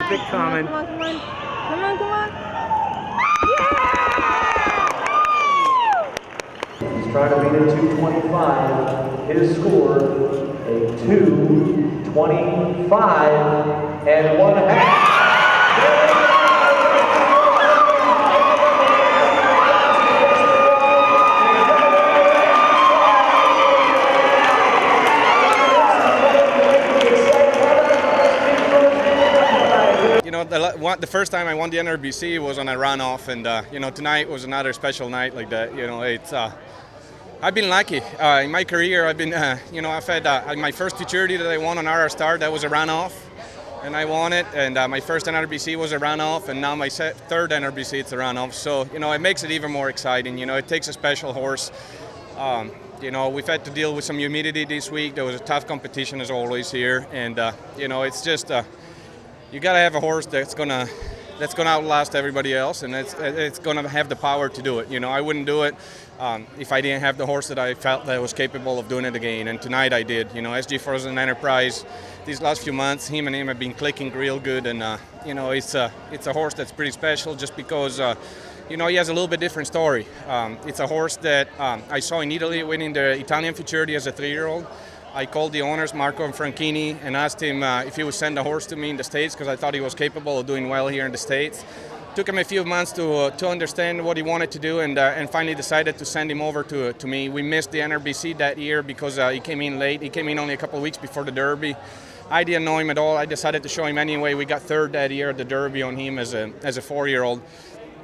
Keep it coming. Come on, come on. Come on, come on. He's trying to beat a 225. His score, a 225 and 1/2. You know, the first time I won the NRBC was on a runoff, and you know, tonight was another special night like that. You know, it's I've been lucky in my career. I've been, you know, I've had my first futurity that I won on RR Star. That was a runoff, and I won it. And my first NRBC was a runoff, and now my third NRBC it's a runoff. So you know, it makes it even more exciting. You know, it takes a special horse. You know, we've had to deal with some humidity this week. There was a tough competition as always here, and you know, it's just. You got to have a horse that's gonna outlast everybody else, and it's gonna have the power to do it. You know, I wouldn't do it if I didn't have the horse that I felt that was capable of doing it again. And tonight I did. You know, SG Frozen Enterprise. These last few months, him have been clicking real good, and you know, it's a horse that's pretty special just because. You know, he has a little bit different story. It's a horse that I saw in Italy winning the Italian Futurity as a 3-year-old. I called the owners, Marco and Franchini, and asked him if he would send a horse to me in the States because I thought he was capable of doing well here in the States. Took him a few months to understand what he wanted to do, and finally decided to send him over to me. We missed the NRBC that year because he came in late. He came in only a couple of weeks before the Derby. I didn't know him at all. I decided to show him anyway. We got third that year at the Derby on him as a 4-year-old.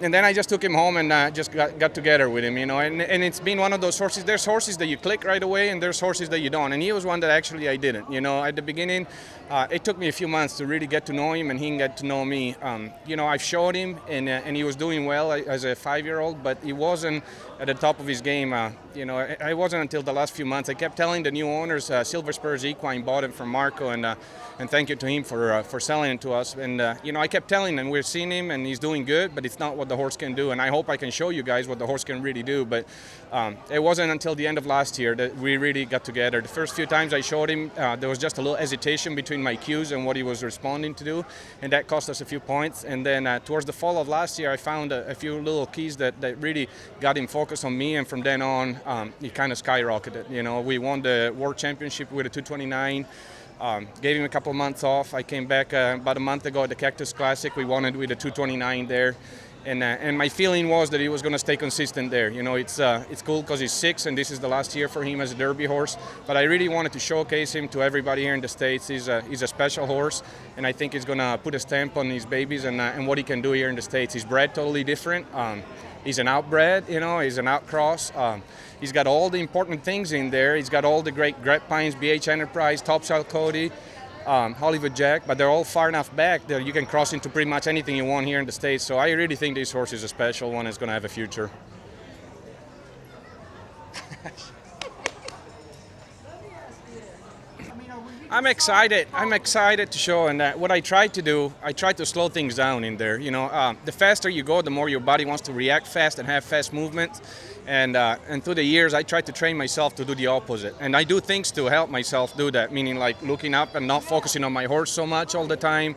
And then I just took him home and just got together with him, you know. And it's been one of those horses. There's horses that you click right away, and there's horses that you don't. And he was one that actually I didn't. You know, at the beginning, it took me a few months to really get to know him, and he get to know me. You know, I've showed him, and he was doing well as a 5-year-old, but he wasn't at the top of his game. You know, I wasn't until the last few months. I kept telling the new owners, Silver Spurs Equine bought him from Marco, and thank you to him for selling it to us. And you know, I kept telling them we're seeing him, and he's doing good, but it's not what the horse can do. And I hope I can show you guys what the horse can really do. But it wasn't until the end of last year that we really got together. The first few times I showed him, there was just a little hesitation between my cues and what he was responding to do, and that cost us a few points. And then towards the fall of last year, I found a few little keys that really got him focused on me, and from then on, he kind of skyrocketed. You know, we won the World Championship with a 229. Gave him a couple of months off. I came back about a month ago at the Cactus Classic. We won it with a 229 there. And my feeling was that he was going to stay consistent there. You know, it's cool because he's 6 and this is the last year for him as a Derby horse. But I really wanted to showcase him to everybody here in the States. He's a special horse, and I think he's going to put a stamp on his babies and what he can do here in the States. He's bred totally different. He's an outbred, you know, he's an outcross. He's got all the important things in there. He's got all the great Gret Pines, BH Enterprise, Topshell Cody, Hollywood Jack, but they're all far enough back that you can cross into pretty much anything you want here in the States. So I really think this horse is a special one. It's going to have a future. I'm excited. I'm excited to show, and what I try to do, I try to slow things down in there. You know, the faster you go, the more your body wants to react fast and have fast movements. And through the years, I try to train myself to do the opposite. And I do things to help myself do that, meaning like looking up and not focusing on my horse so much all the time,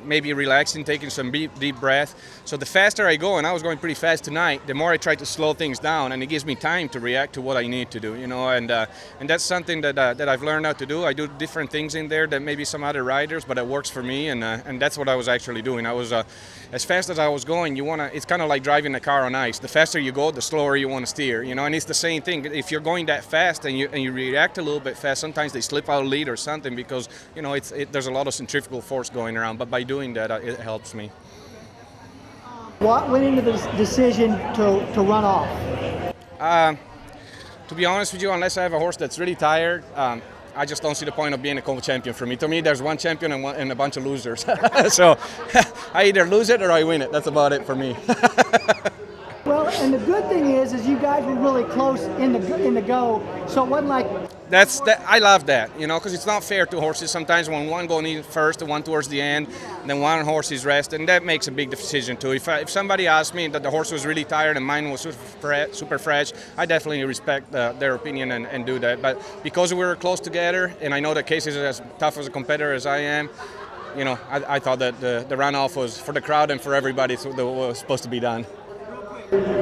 maybe relaxing, taking some deep breath. So the faster I go, and I was going pretty fast tonight, the more I try to slow things down, and it gives me time to react to what I need to do, you know. And that's something that I've learned how to do. I do different things in there than maybe some other riders, but it works for me, and that's what I was actually doing. I was as fast as I was going. It's kind of like driving a car on ice. The faster you go, the slower you want to steer, you know. And it's the same thing. If you're going that fast and you react a little bit fast, sometimes they slip out of lead or something because, you know, there's a lot of centrifugal force going around. But by doing that, it helps me. What went into the decision to run off? To be honest with you, unless I have a horse that's really tired, I just don't see the point of being a co-champion for me. To me, there's one champion and a bunch of losers. So I either lose it or I win it. That's about it for me. Well, and the good thing is you guys were really close in the go, so it wasn't like. I love that, you know, because it's not fair to horses. Sometimes when one goes in first, and one towards the end, then one horse is rest, and that makes a big decision too. If somebody asked me that the horse was really tired and mine was super fresh, I definitely respect their opinion and do that. But because we were close together, and I know that Casey's as tough as a competitor as I am, I thought that the runoff was for the crowd and for everybody, so that was supposed to be done.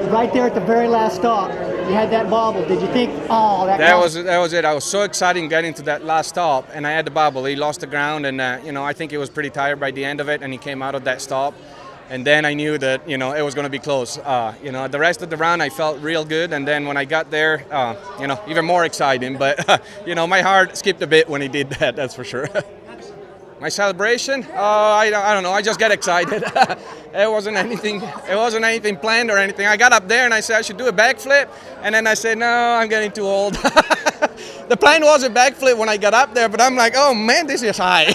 Right there at the very last stop, you had that bobble. Did you think, oh, that was it? I was so excited getting to that last stop, and I had the bobble. He lost the ground, and I think he was pretty tired by the end of it, and he came out of that stop. And then I knew that it was going to be close. The rest of the round I felt real good, and then when I got there, even more exciting. But my heart skipped a bit when he did that. That's for sure. My celebration? I don't know. I just get excited. It wasn't anything planned or anything. I got up there and I said I should do a backflip, and then I said no, I'm getting too old. The plan was a backflip when I got up there, but I'm like, oh man, this is high.